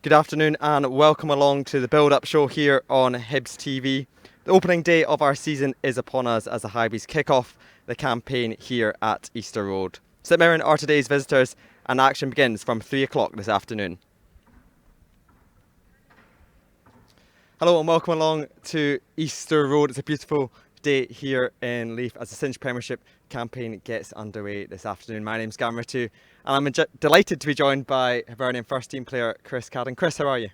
Good afternoon and welcome along to the build-up show here on Hibs TV. The opening day of our season is upon us as the Highbuys kick off the campaign here at Easter Road. St Mirren are today's visitors and action begins from 3 o'clock this afternoon. Hello and welcome along to Easter Road. It's a beautiful day here in Leith as the Cinch Premiership campaign gets underway this afternoon. My name's Gavin Rittu and I'm delighted to be joined by Hibernian first team player Chris Cadden. Chris, how are you?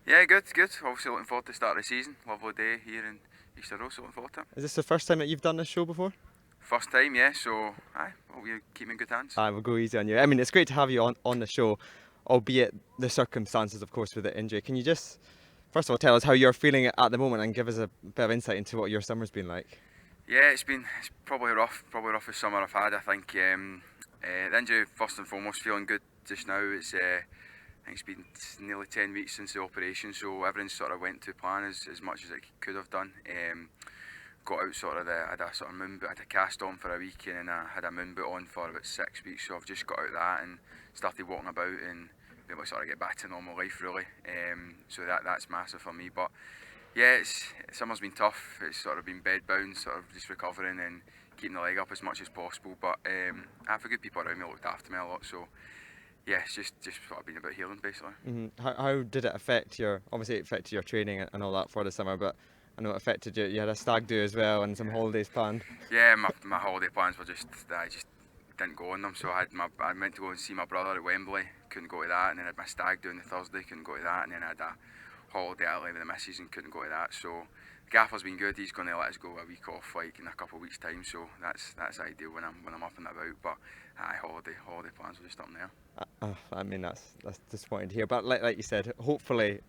Yeah, good. Obviously looking forward to the start of the season. Lovely day here in Easter Road, so looking forward to it. Is this the first time that you've done this show before? First time, yeah, so hope you keep me in good hands. I will go easy on you. I mean, it's great to have you on the show, albeit the circumstances, of course, with the injury. Can you just, first of all, tell us how you're feeling at the moment and give us a bit of insight into what your summer's been like? Yeah, it's probably roughest summer I've had. I think the injury, first and foremost, feeling good just now. I think it's been nearly 10 weeks since the operation, so everything sort of went to plan as much as it could have done. Got out I had a sort of moon boot, I had a cast on for a week and then I had a moon boot on for about 6 weeks, so I've just got out of that and started walking about and be able to sort of get back to normal life really. So that's massive for me. But yeah, summer's been tough. It's sort of been bed bound, sort of just recovering and keeping the leg up as much as possible. But I have good people around me who looked after me a lot, so yeah, it's just sort of been about healing basically. Mm-hmm. How did it affect obviously it affected your training and all that for the summer, but I know it affected you. You had a stag do as well and some holidays planned. Yeah, my holiday plans were I just didn't go on them. So I meant to go and see my brother at Wembley, couldn't go to that, and then I had my stag do on the Thursday, couldn't go to that, and then I had a holiday at Italy with the missus and couldn't go to that. So the gaffer's been good. He's going to let us go a week off like in a couple of weeks' time. So that's ideal when I'm up and about. But holiday plans were just up in there. I mean that's disappointing to hear. But like you said, hopefully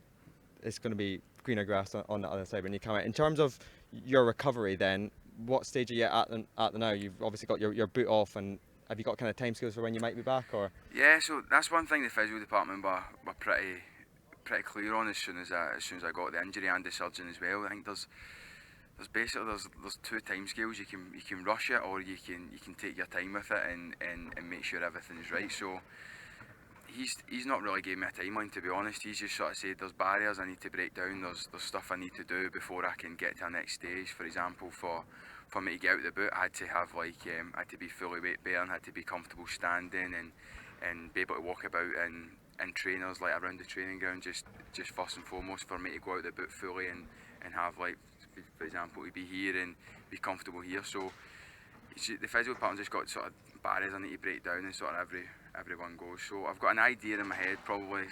it's going to be greener grass on the other side when you come out. In terms of your recovery, then what stage are you at now? You've obviously got your boot off, and have you got kind of timescales for when you might be back? Or yeah, so that's one thing the physio department were pretty clear on as soon as I got the injury and the surgeon as well. I think there's basically two timescales. You can rush it or you can take your time with it and make sure everything's right. So he's not really gave me a timeline, to be honest. He's just sort of said there's barriers I need to break down, there's stuff I need to do before I can get to the next stage. For example, for me to get out of the boot, I had to have I had to be fully weight bearing, had to be comfortable standing and be able to walk about in trainers like around the training ground, just first and foremost for me to go out of the boot fully and have for example to be here and be comfortable here. So the physio department just got sort of barriers I need to break down and sort of everyone goes. So I've got an idea in my head, probably,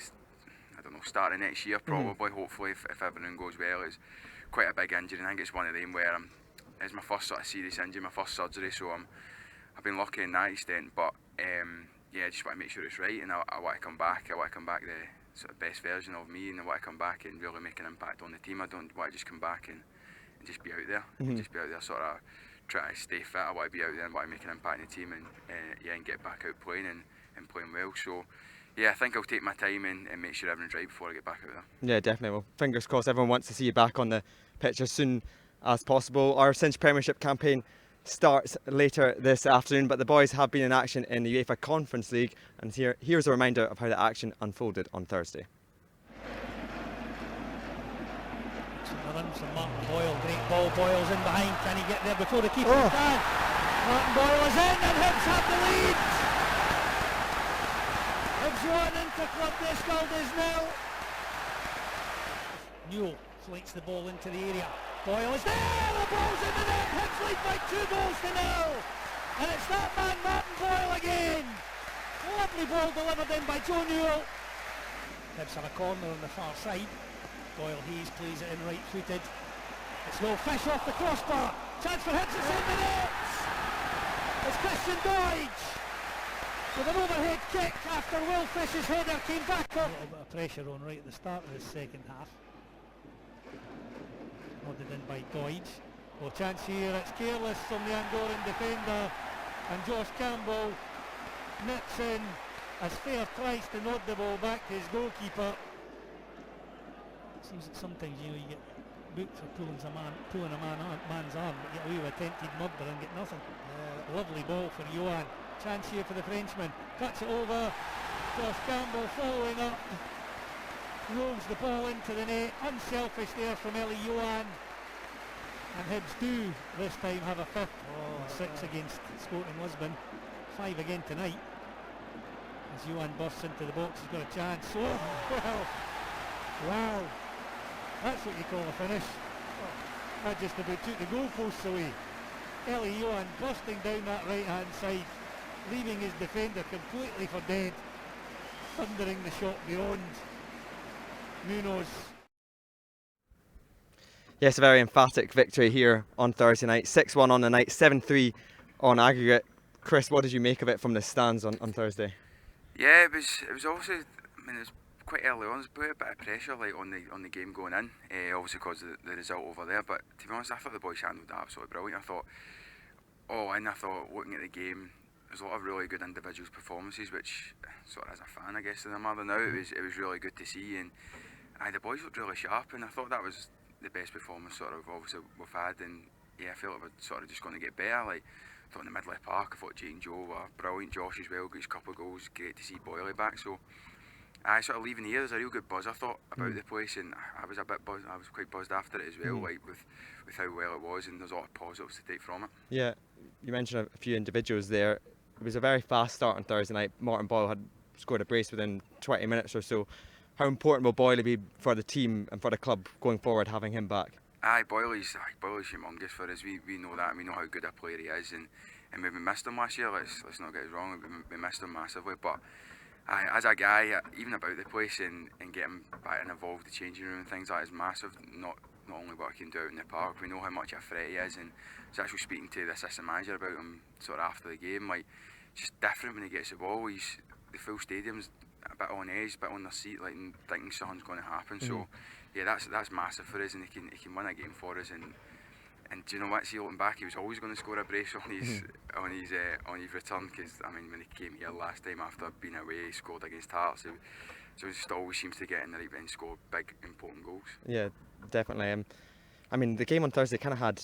I don't know, starting next year probably, hopefully if everything goes well. It's quite a big injury and I think it's one of them where it's my first sort of serious injury, my first surgery, so I've been lucky in that extent, but yeah, I just want to make sure it's right and I want to come back. I want to come back the sort of best version of me and I want to come back and really make an impact on the team. I don't want to just come back and just be out there, just be out there sort of try to stay fit. I want to be out there and want to make an impact in the team and get back out playing and playing well. So yeah, I think I'll take my time and make sure everything's right before I get back out there. Yeah, definitely. Well, fingers crossed. Everyone wants to see you back on the pitch as soon as possible. Our Cinch Premiership campaign starts later this afternoon, but the boys have been in action in the UEFA Conference League, and here's a reminder of how the action unfolded on Thursday. From Martin Boyle, great ball. Boyle's in behind. Can he get there before the keeper can? Martin Boyle is in and Hibs have the lead. Hibs 1 into Club des Scaldes 0. Newell flights the ball into the area. Boyle is there. The ball's in the net. Hibs lead by 2-0, and it's that man Martin Boyle again. Lovely ball delivered in by Joe Newell. Hibs have a corner on the far side. Doyle Hayes plays it in right footed. It's no fish off the crossbar. Chance for Hibs, it's in the net. It's Christian Doidge with an overhead kick after Will Fish's header came back up. A little bit of pressure on right at the start of the second half. Nodded in by Doidge. Well, chance here, it's careless from the Andorran defender, and Josh Campbell nips in as Fair tries to nod the ball back to his goalkeeper. Seems that sometimes you get booked for pulling a man's arm, but get away with attempted murder and get nothing. Lovely ball for Johan. Chance here for the Frenchman. Cuts it over. Josh Campbell following up. rolls the ball into the net. Unselfish there from Eli Johan. And Hibs do this time have a fifth. 6 against Sporting Lisbon. 5 again tonight. As Johan bursts into the box, he's got a chance. Oh, well. Wow. That's what you call a finish. That just about took the goalposts away. Eli Johan busting down that right hand side, leaving his defender completely for dead, thundering the shot beyond Munoz. Yes, a very emphatic victory here on Thursday night. 6-1 on the night, 7-3 on aggregate. Chris, what did you make of it from the stands on Thursday? Yeah, it was obviously, I mean, it was quite early on. There's a bit of pressure on the game going in, obviously because of the result over there. But to be honest, I thought the boys handled that absolutely brilliant. I thought looking at the game, there's a lot of really good individual performances, which sort of as a fan, I guess, in the mother now, it was really good to see. And the boys looked really sharp, and I thought that was the best performance sort of obviously we've had. And yeah, I felt it was sort of just going to get better. Like, I thought in the middle of the park, I thought Jay and Joe were brilliant. Josh as well, got his couple of goals. Great to see Boyle back. So I sort of leaving here, there's a real good buzz I thought about the place, and I was a bit buzzed. I was quite buzzed after it as well, like with how well it was, and there's a lot of positives to take from it. Yeah, you mentioned a few individuals there. It was a very fast start on Thursday night. Martin Boyle had scored a brace within 20 minutes or so. How important will Boyle be for the team and for the club going forward, having him back? Boyle's humongous for us. We know that, and we know how good a player he is, and we missed him last year. Let's not get us wrong. We missed him massively, but as a guy, even about the place and getting back and involved in the changing room and things like that is massive. Not only what he can do out in the park, we know how much a threat he is, and I was actually speaking to the assistant manager about him sort of after the game. Like, it's just different when he gets the ball. The full stadium's a bit on edge, a bit on their seat, like thinking something's going to happen. So yeah, that's massive for us, and he can win a game for us. And do you know what? See, looking back, he was always going to score a brace on his return, because I mean, when he came here last time after being away, he scored against Hearts. So he just always seems to get in the right and score big, important goals. Yeah, definitely. I mean, the game on Thursday kind of had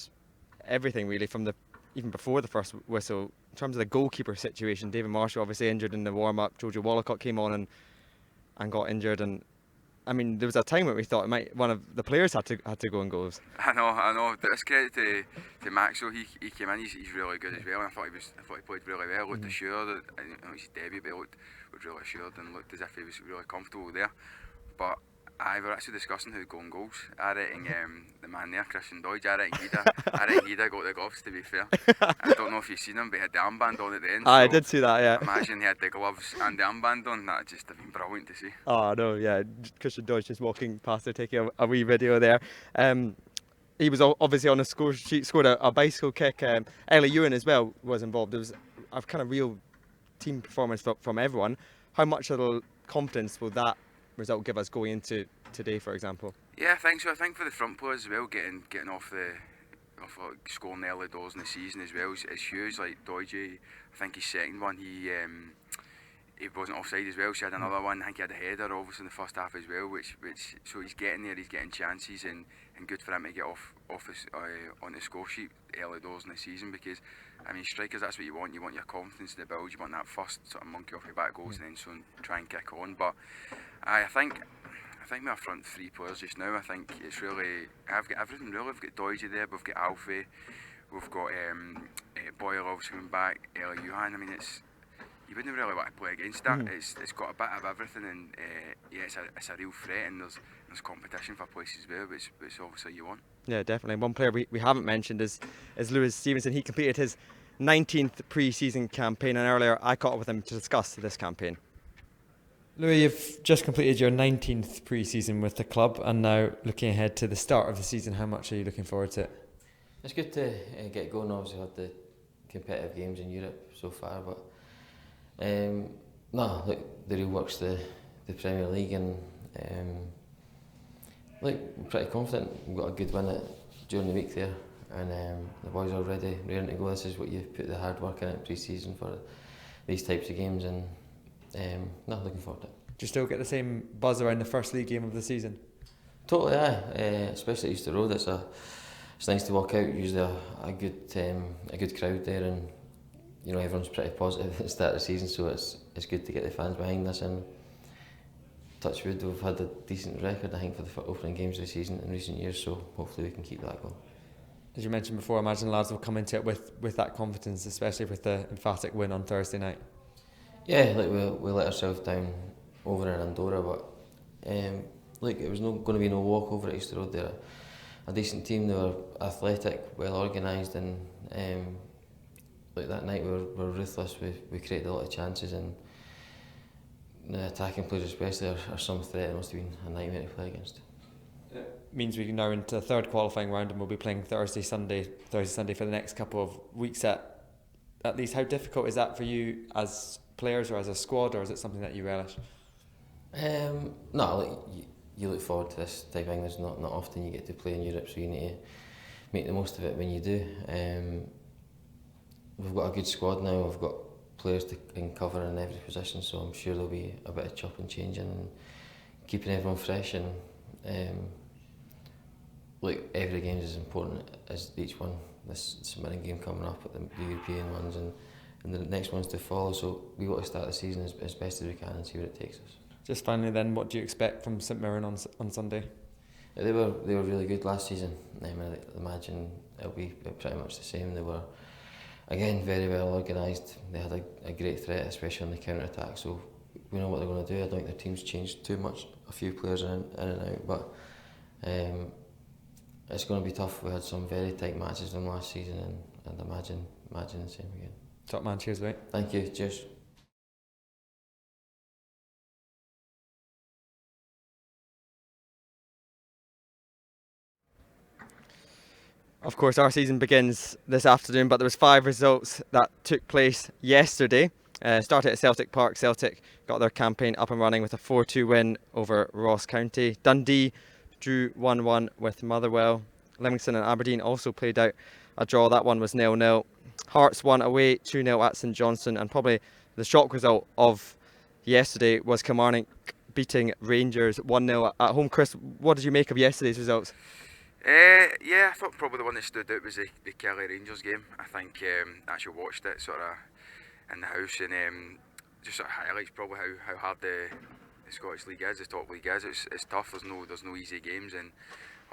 everything really from even before the first whistle. In terms of the goalkeeper situation, David Marshall obviously injured in the warm-up. Jojo Wallacott came on and got injured, and I mean, there was a time when we thought one of the players had to go in goals. I know. It's credit to Maxwell. He came in. He's really good as well. And I thought he played really well. Looked assured. I know it's his debut, but he looked really assured and looked as if he was really comfortable there. But we were actually discussing who'd go in goals. I reckon the man there, Christian Doidge. I reckon he'd got the gloves, to be fair. I don't know if you've seen him, but he had the armband on at the end. I did see that, yeah. Imagine he had the gloves and the armband on. That'd just have been brilliant to see. Oh no, yeah. Christian Doidge just walking past there, taking a wee video there. He was obviously on the score sheet, scored a bicycle kick. Eli Ewan as well was involved. There was a kind of real team performance from everyone. How much of the confidence will that result give us going into today, for example? Yeah, I think so. I think for the front players as well, getting off scoring the early doors in the season as well is huge. Like Doidge, I think his second one, he wasn't offside as well. So he had another one. I think he had a header obviously in the first half as well, which so he's getting there. He's getting chances, and good for him to get off on the score sheet early doors in the season, because I mean, strikers, that's what you want. You want your confidence to build. You want that first sort of monkey off your back goals, and then try and kick on. But I think with our front three players just now, I think it's really, I've got everything really. We've got Doidge there, we've got Alfie, we've got Boyle obviously coming back, Eli Johan. I mean, you wouldn't really want to play against that. It's got a bit of everything, and yeah, it's a real threat, and there's competition for places there, which obviously you want. Yeah, definitely. One player we haven't mentioned is Lewis Stevenson. He completed his 19th pre-season campaign, and earlier I caught up with him to discuss this campaign. Louis, you've just completed your 19th pre-season with the club, and now looking ahead to the start of the season, how much are you looking forward to it? It's good to get going. Obviously had the competitive games in Europe so far, but look, the real work's the Premier League, and look, I'm pretty confident. We've got a good win during the week there, and the boys are already raring to go. This is what you put the hard work in at pre-season for these types of games, and looking forward to it. Do you still get the same buzz around the first league game of the season? Totally, especially at Easter Road. It's nice to walk out. Usually a good crowd there, and you know, everyone's pretty positive at the start of the season, so it's good to get the fans behind us, and touch wood, we've had a decent record, I think, for the opening games of the season in recent years, so hopefully we can keep that going. As you mentioned before, I imagine lads will come into it with that confidence, especially with the emphatic win on Thursday night. Yeah, like we let ourselves down over in Andorra, but like it was going to be no walkover at Easter Road. They're a decent team. They were athletic, well organised, and like that night we were ruthless. We created a lot of chances, and the attacking players especially are some threat. It must have been a nightmare to play against. Means we're now into the third qualifying round, and we'll be playing Thursday, Sunday for the next couple of weeks at least. How difficult is that for you as players or as a squad, or is it something that you relish? No, like you look forward to this type of thing. There's not often you get to play in Europe, so you need to make the most of it when you do. We've got a good squad now. We've got players to cover in every position, so I'm sure there'll be a bit of chop and changing and keeping everyone fresh. And like every game is as important as each one. This St Mirren game coming up, at the European ones, and the next ones to follow. So we want to start the season as best as we can and see where it takes us. Just finally, then, what do you expect from St Mirren on Sunday? Yeah, they were really good last season. I imagine it'll be pretty much the same. They were, again, very well organised. They had a great threat, especially on the counter attack. So we know what they're going to do. I don't think their team's changed too much. A few players in and out, but it's going to be tough. We had some very tight matches in last season, and imagine the same again. Top man, cheers, mate. Thank you. Cheers. Of course, our season begins this afternoon, but there was 5 results that took place yesterday. Started at Celtic Park. Celtic got their campaign up and running with a 4-2 win over Ross County. Dundee drew 1-1 with Motherwell. Livingston and Aberdeen also played out a draw. That one was 0-0. Hearts won away 2-0 at St Johnstone, and probably the shock result of yesterday was Kilmarnock beating Rangers 1-0 at home. Chris, what did you make of yesterday's results? Yeah, I thought probably the one that stood out was the Kelly Rangers game. I think I actually watched it sort of in the house, and just sort of highlights probably how hard the Scottish League is, the top league is. It's tough. There's no easy games, and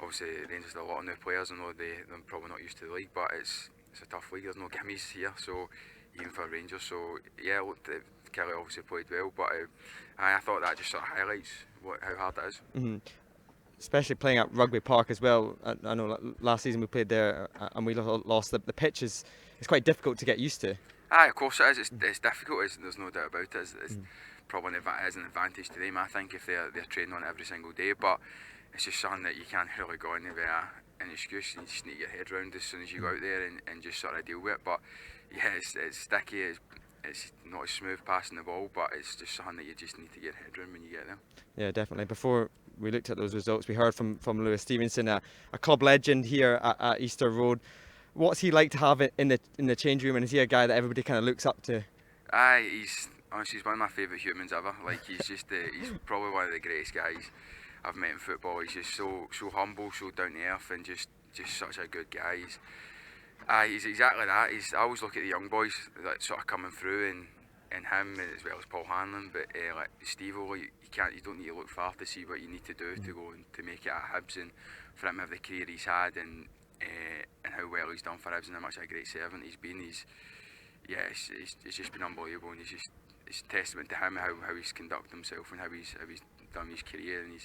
obviously Rangers have a lot of new players. I know they're probably not used to the league, but it's a tough league. There's no gimmies here, so even for Rangers. So yeah, look, Kelly obviously played well, but I thought that just sort of highlights how hard it is. Mm-hmm. Especially playing at Rugby Park as well. I know last season we played there and we lost. The pitch is quite difficult to get used to. Aye, of course it is. It's difficult. There's no doubt about it. It's probably is an advantage to them, I think, if they're training on it every single day. But it's just something that you can't really go in with an excuse. You just need to get your head around as soon as you go out there and just sort of deal with it. But yeah, it's sticky. It's not as smooth passing the ball, but it's just something that you just need to get your head around when you get there. Yeah, definitely. Before we looked at those results, we heard from Lewis Stevenson, a club legend here at Easter Road. What's he like to have in the change room, and is he a guy that everybody kind of looks up to? Aye, he's one of my favourite humans ever. Like he's probably one of the greatest guys I've met in football. He's just so humble, so down to earth, and just such a good guy. He's exactly that. I always look at the young boys that sort of coming through, and him as well as Paul Hanlon, but like Steve-O, you don't need to look far to see what you need to do to go and to make it at Hibs, and for him to have the career he's had, and how well he's done for Hibs, and how much a great servant he's been. It's just been unbelievable, and it's a testament to him how he's conducted himself and how he's done his career, and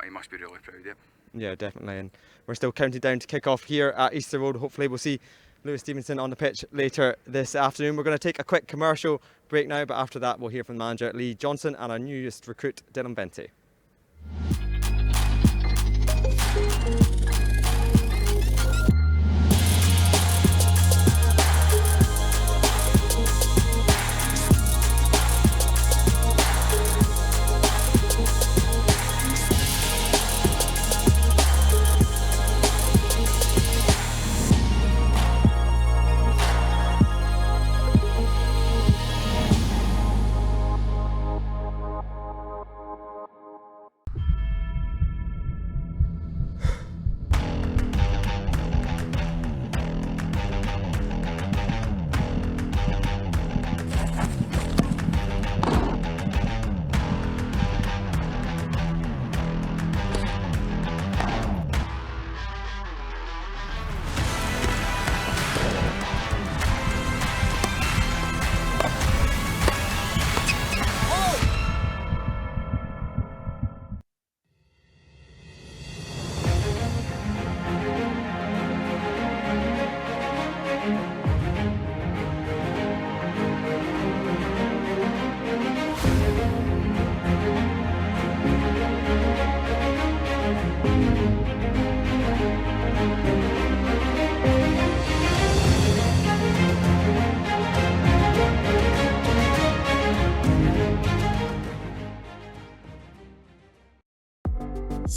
he must be really proud of it. Yeah, definitely, and we're still counting down to kick off here at Easter Road. Hopefully we'll see Lewis Stevenson on the pitch later this afternoon. We're going to take a quick commercial break now, but after that we'll hear from manager Lee Johnson and our newest recruit Dylan Benty.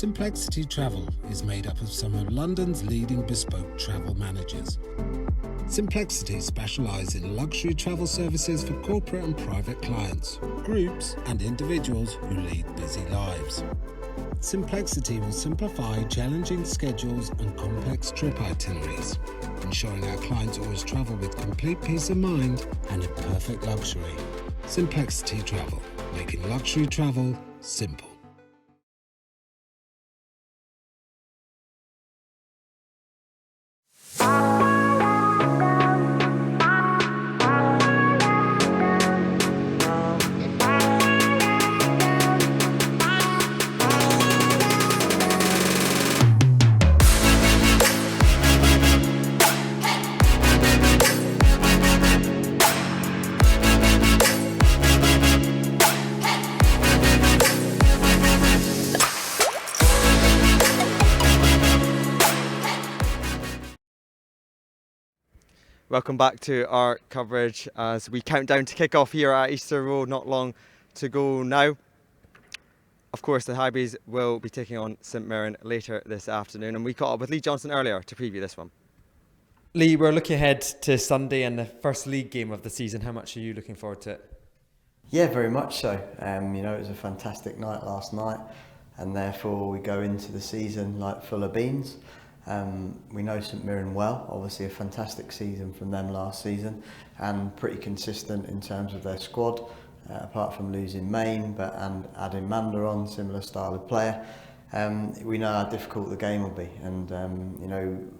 Simplexity Travel is made up of some of London's leading bespoke travel managers. Simplexity specialise in luxury travel services for corporate and private clients, groups and individuals who lead busy lives. Simplexity will simplify challenging schedules and complex trip itineraries, ensuring our clients always travel with complete peace of mind and in perfect luxury. Simplexity Travel, making luxury travel simple. Welcome back to our coverage as we count down to kick off here at Easter Road, not long to go now. Of course, the Highbuys will be taking on St Mirren later this afternoon, and we caught up with Lee Johnson earlier to preview this one. Lee, we're looking ahead to Sunday and the first league game of the season. How much are you looking forward to it? Yeah, very much so. It was a fantastic night last night, and therefore we go into the season like full of beans. We know St Mirren well, obviously a fantastic season from them last season, and pretty consistent in terms of their squad, apart from losing Maine and adding Manda on, similar style of player. We know how difficult the game will be, and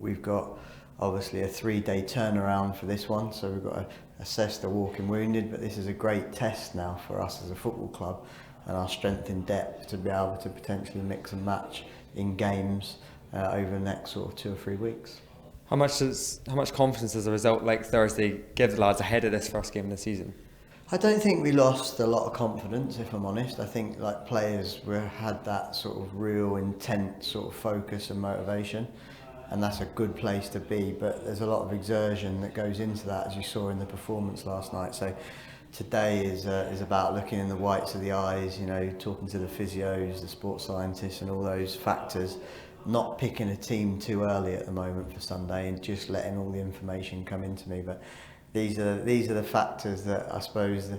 we've got obviously a 3-day turnaround for this one, so we've got to assess the walking wounded, but this is a great test now for us as a football club and our strength in depth to be able to potentially mix and match in games over the next sort of 2 or 3 weeks. How much confidence does a result like Thursday give the lads ahead of this first game of the season? I don't think we lost a lot of confidence, if I'm honest. I think players had that sort of real intense sort of focus and motivation, and that's a good place to be, but there's a lot of exertion that goes into that, as you saw in the performance last night. So today is about looking in the whites of the eyes, talking to the physios, the sports scientists and all those factors, not picking a team too early at the moment for Sunday and just letting all the information come into me. But these are the factors that I suppose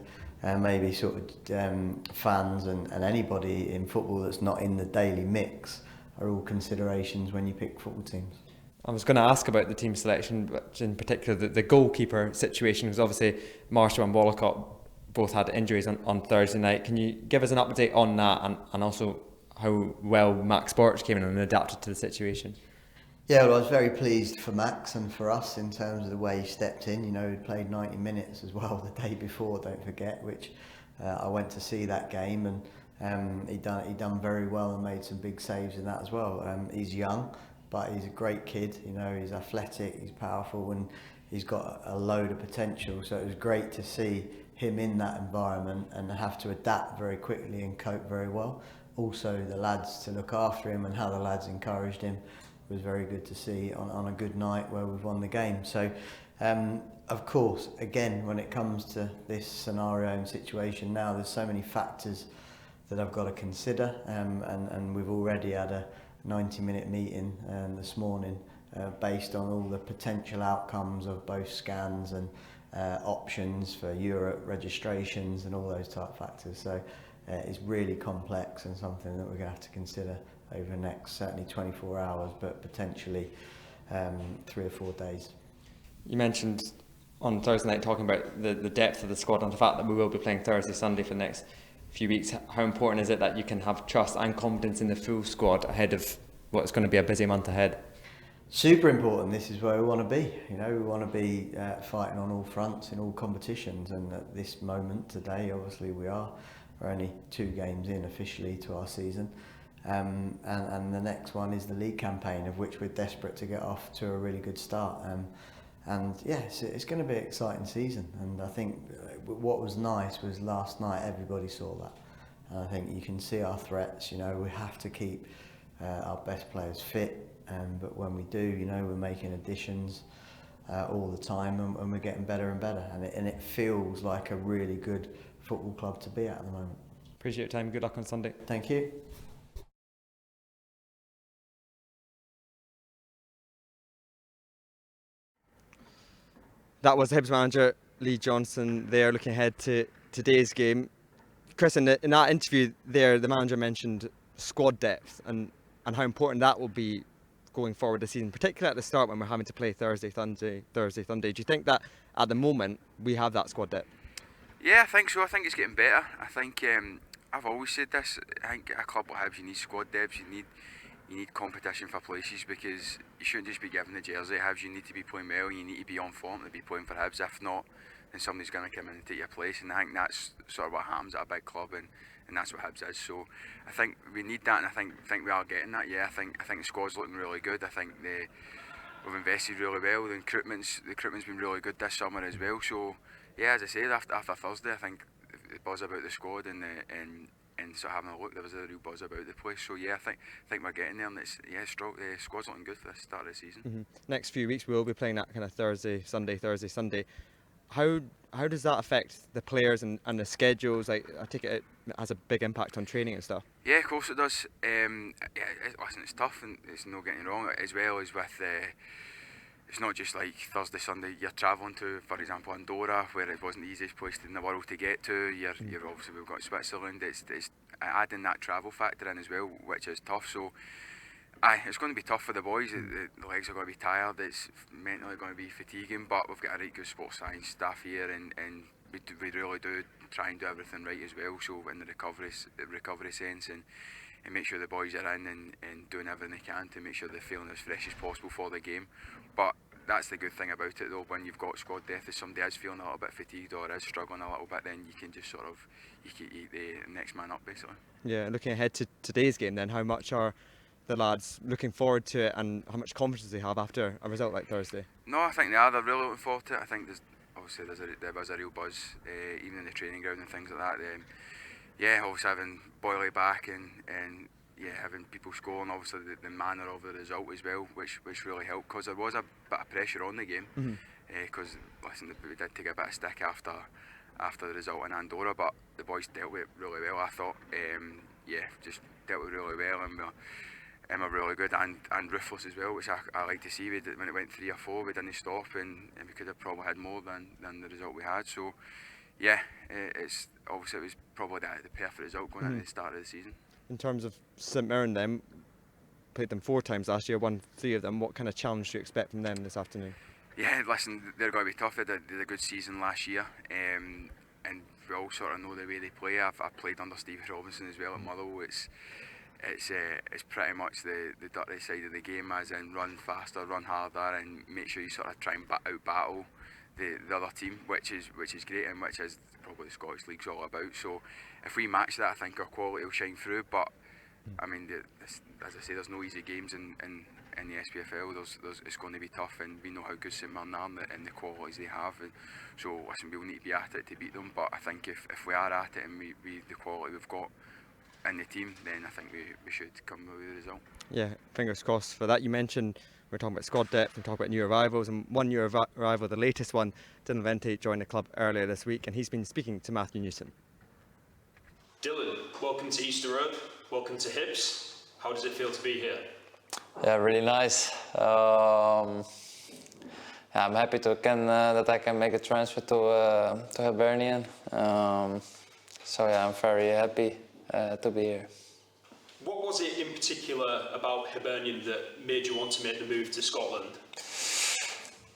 maybe sort of fans and anybody in football that's not in the daily mix are all considerations when you pick football teams. I was going to ask about the team selection, but in particular the goalkeeper situation, because obviously Marshall and Wallacott both had injuries on Thursday night. Can you give us an update on that and also how well Max Borch came in and adapted to the situation? Yeah, well, I was very pleased for Max and for us in terms of the way he stepped in. He played 90 minutes as well the day before, don't forget, which I went to see that game, and he done very well and made some big saves in that as well. He's young, but he's a great kid. He's athletic, he's powerful, and he's got a load of potential. So it was great to see him in that environment and have to adapt very quickly and cope very well. Also, the lads to look after him and how the lads encouraged him was very good to see on a good night where we've won the game. So, of course, again, when it comes to this scenario and situation now, there's so many factors that I've got to consider, and we've already had a 90-minute meeting this morning based on all the potential outcomes of both scans and options for Europe registrations and all those type factors. So it's really complex and something that we're going to have to consider over the next certainly 24 hours, but potentially 3 or 4 days. You mentioned on Thursday night talking about the depth of the squad and the fact that we will be playing Thursday, Sunday for the next few weeks. How important is it that you can have trust and confidence in the full squad ahead of what's going to be a busy month ahead? Super important. This is where we want to be. We want to be fighting on all fronts in all competitions, and at this moment today, obviously we're only 2 games in officially to our season, and the next one is the league campaign, of which we're desperate to get off to a really good start. And yes, it's going to be an exciting season, and I think what was nice was last night everybody saw that, and I think you can see our threats. We have to keep our best players fit, but when we do, we're making additions all the time, and we're getting better and better, and it feels like a really good football club to be at the moment. Appreciate your time. Good luck on Sunday. Thank you. That was Hibs manager Lee Johnson there, looking ahead to today's game. Chris, in that interview there, the manager mentioned squad depth and how important that will be going forward this season, particularly at the start when we're having to play Thursday, Sunday. Do you think that at the moment we have that squad depth? Yeah, I think so. I think it's getting better. I think I've always said this. I think at a club like Hibs, you need squad depth. You need competition for places, because you shouldn't just be given the jersey at Hibs. You need to be playing well. You need to be on form to be playing for Hibs. If not, then somebody's going to come in and take your place. And I think that's sort of what happens at a big club, and that's what Hibs is. So I think we need that, and I think we are getting that. Yeah, I think the squad's looking really good. I think we've invested really well. The recruitment's been really good this summer as well. So yeah, as I said, after Thursday, I think the buzz about the squad and sort of having a look, there was a real buzz about the place. So yeah, I think we're getting there, and the squad's looking good for the start of the season. Mm-hmm. Next few weeks we will be playing that kind of Thursday, Sunday. How does that affect the players and the schedules? Like, I take it has a big impact on training and stuff. Yeah, of course it does. Listen, it's tough, and it's no getting wrong, as well as with it's not just like Thursday, Sunday. You're travelling to, for example, Andorra, where it wasn't the easiest place in the world to get to. You're obviously, we've got Switzerland. It's adding that travel factor in as well, which is tough. So it's going to be tough for the boys. The legs are going to be tired. It's mentally going to be fatiguing, but we've got a right good sports science staff here, and we really do try and do everything right as well. So in the recovery sense, and make sure the boys are in and doing everything they can to make sure they're feeling as fresh as possible for the game. But that's the good thing about it, though. When you've got squad depth, if somebody is feeling a little bit fatigued or is struggling a little bit, then you can just sort of eat the next man up, basically. Yeah, looking ahead to today's game, then, how much are the lads looking forward to it, and how much confidence they have after a result like Thursday? No, I think they are. They're really looking forward to it. I think there was a real buzz, even in the training ground and things like that. Yeah, obviously having Boyle back and having people scoring, obviously the manner of the result as well, which really helped, because there was a bit of pressure on the game. Because listen, we did take a bit of stick after the result in Andorra, but the boys dealt with it really well. I thought, just dealt with it really well, and we're really good and ruthless as well, which I like to see. When it went 3 or 4, we didn't stop, and we could have probably had more than the result we had. So yeah, it's obviously it was probably the perfect result going into the start of the season. In terms of St Mirren, then, played them 4 times last year, won 3 of them. What kind of challenge do you expect from them this afternoon? Yeah, listen, they're going to be tough. They did a good season last year, and we all sort of know the way they play. I've played under Stevie Robinson as well at Motherwell. It's pretty much the dirty side of the game, as in run faster, run harder, and make sure you sort of try and out-battle the other team, which is great, and which is probably the Scottish League's all about. So if we match that, I think our quality will shine through. But I mean, as I say, there's no easy games in the SPFL. It's going to be tough, and we know how good St Mirren are and the qualities they have. And so listen, we'll need to be at it to beat them. But I think if we are at it and we the quality we've got in the team, then I think we should come with the result. Yeah, fingers crossed for that. You mentioned we're talking about squad depth and talking about new arrivals, and one new arrival, the latest one, Dylan Vente, joined the club earlier this week, and he's been speaking to Matthew Newton. Dylan, welcome to Easter Road, welcome to Hibs. How does it feel to be here? Yeah, really nice. I'm happy that I can make a transfer to Hibernian. I'm very happy to be here. What was it in particular about Hibernian that made you want to make the move to Scotland?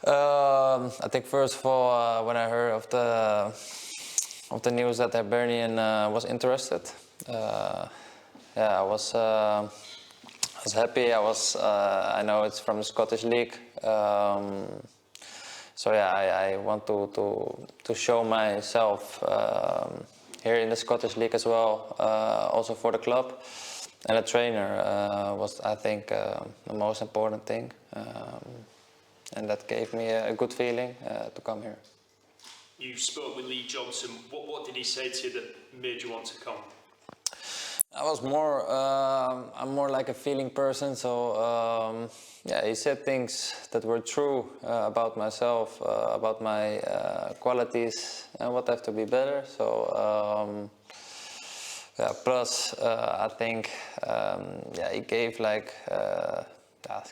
I think first of all, when I heard of the news that Hibernian was interested, I was happy. I know it's from the Scottish League, I want to show myself here in the Scottish League as well, also for the club. And the trainer was, I think, the most important thing, and that gave me a good feeling to come here. You spoke with Lee Johnson. What did he say to you that made you want to come? I'm more like a feeling person, so he said things that were true about myself, about my qualities and what I have to be better. So plus I think he gave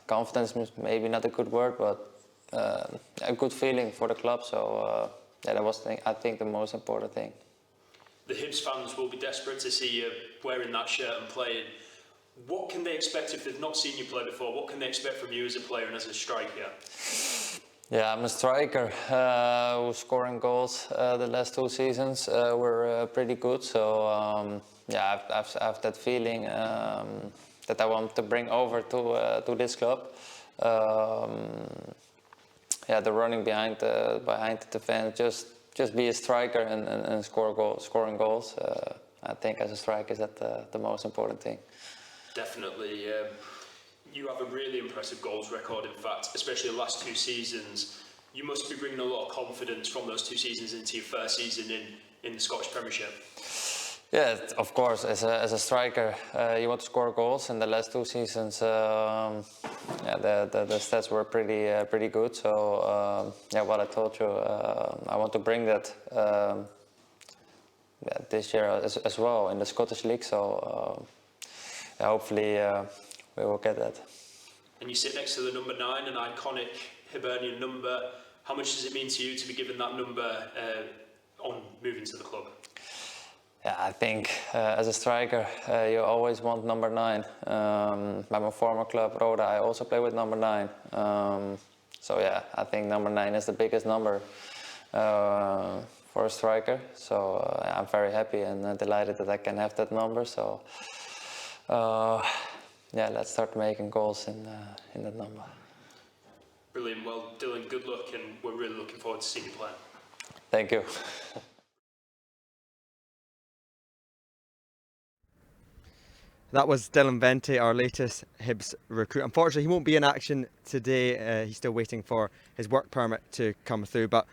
confidence, maybe not a good word, but a good feeling for the club. So that was, I think, the most important thing. The Hibs fans will be desperate to see you wearing that shirt and playing. What can they expect if they've not seen you play before? What can they expect from you as a player and as a striker? Yeah, I'm a striker who's scoring goals. The last 2 seasons were pretty good. So yeah, I've that feeling that I want to bring over to this club. Yeah, the running behind the defense, just be a striker and scoring goals. I think as a striker is that the most important thing. Definitely. You have a really impressive goals record, in fact, especially the last 2 seasons. You must be bringing a lot of confidence from those 2 seasons into your first season in the Scottish Premiership. Yeah, of course. As a striker, you want to score goals. In the last 2 seasons, yeah, the stats were pretty good. So yeah, what I told you, I want to bring that yeah, this year as well in the Scottish League. So yeah, hopefully we will get that. And you sit next to the number 9, an iconic Hibernian number. How much does it mean to you to be given that number on moving to the club? Yeah, I think as a striker, you always want number 9. By my former club, Roda, I also play with number 9. So yeah, I think number 9 is the biggest number for a striker. So I'm very happy and delighted that I can have that number. So yeah, let's start making goals in that number. Brilliant. Well, Dylan, good luck, and we're really looking forward to seeing you play. Thank you. That was Dylan Vente, our latest Hibs recruit. Unfortunately, he won't be in action today. He's still waiting for his work permit to come through. But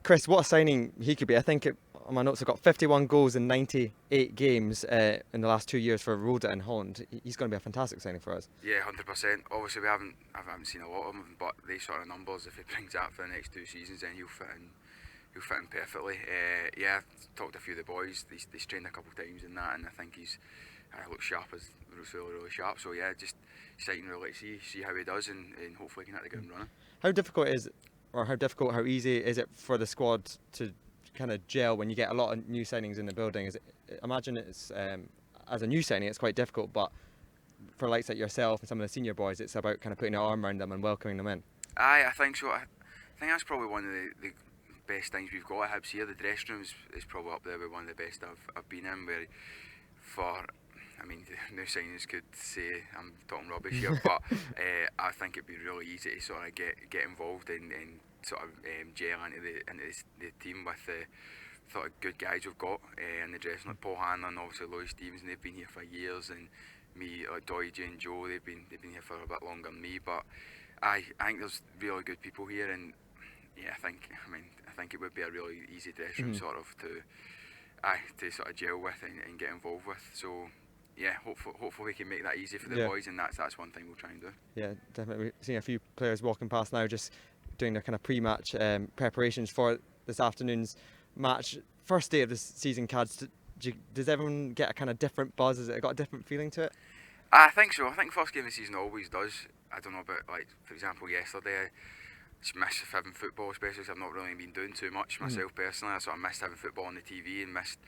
Chris, what a signing he could be. I think on my notes, I've got 51 goals in 98 games in the last 2 years for Roda in Holland. He's going to be a fantastic signing for us. Yeah, 100%. Obviously, I haven't seen a lot of him, but these sort of numbers, if he brings that for the next 2 seasons, then he'll fit in perfectly. Yeah, I've talked to a few of the boys. He's trained a couple of times in that, and I think he's looks sharp, looks really sharp. So yeah, just exciting really to see how he does, and hopefully he can hit the ground running. How easy is it for the squad to kind of gel when you get a lot of new signings in the building? Imagine it's as a new signing, it's quite difficult, but for likes like yourself and some of the senior boys, it's about kind of putting your arm around them and welcoming them in. I think so. I think that's probably one of the best things we've got at Hibs here. The dressing room is probably up there with one of the best I've been in. Where I mean, new signings could say I'm talking rubbish here, but I think it'd be really easy to sort of get involved and sort of gel into the team with the sort of good guys we've got in the dressing room. Paul Hanlon, obviously Lloyd Stevenson, they've been here for years, and me, like Doidge and Joe, they've been here for a bit longer than me. But I think there's really good people here, and yeah, I think it would be a really easy dressing room sort of to sort of gel with and get involved with. So yeah, hopefully we can make that easy for the boys, and that's one thing we'll try and do. Yeah, definitely. We're seeing a few players walking past now, just doing their kind of pre-match preparations for this afternoon's match. First day of the season, Cads. Does everyone get a kind of different buzz? Has it got a different feeling to it? I think so. I think first game of the season always does. I don't know about, like, for example, yesterday. I just missed having football, especially because I've not really been doing too much myself personally. I sort of missed having football on the TV and missed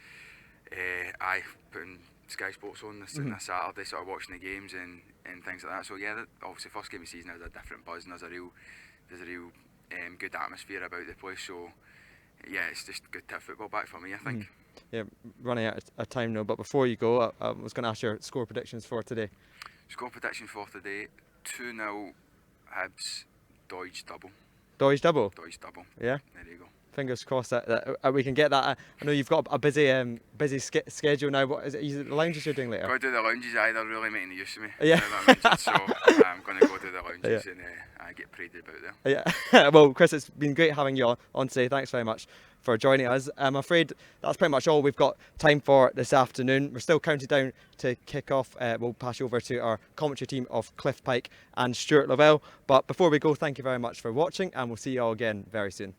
putting Sky Sports on this Saturday, sort of watching the games and things like that. So yeah, obviously first game of the season has a different buzz, and there's a real good atmosphere about the place. So yeah, it's just good to have football back for me, I think. Yeah, running out of time now, but before you go, I was going to ask your score predictions for today. Score prediction for today: 2-0 Hibs, Doidge double. Doidge double? Doidge double. Yeah? There you go. Fingers crossed that we can get that. I know you've got a busy schedule now. What is it? The lounges you're doing later? Got to do the lounges. They're really making the use of me. Yeah. So I'm going to go do the lounges and I get paraded about there. Yeah. Well, Chris, it's been great having you on today. Thanks very much for joining us. I'm afraid that's pretty much all we've got time for this afternoon. We're still counting down to kick off. We'll pass you over to our commentary team of Cliff Pike and Stuart Lavelle. But before we go, thank you very much for watching, and we'll see you all again very soon.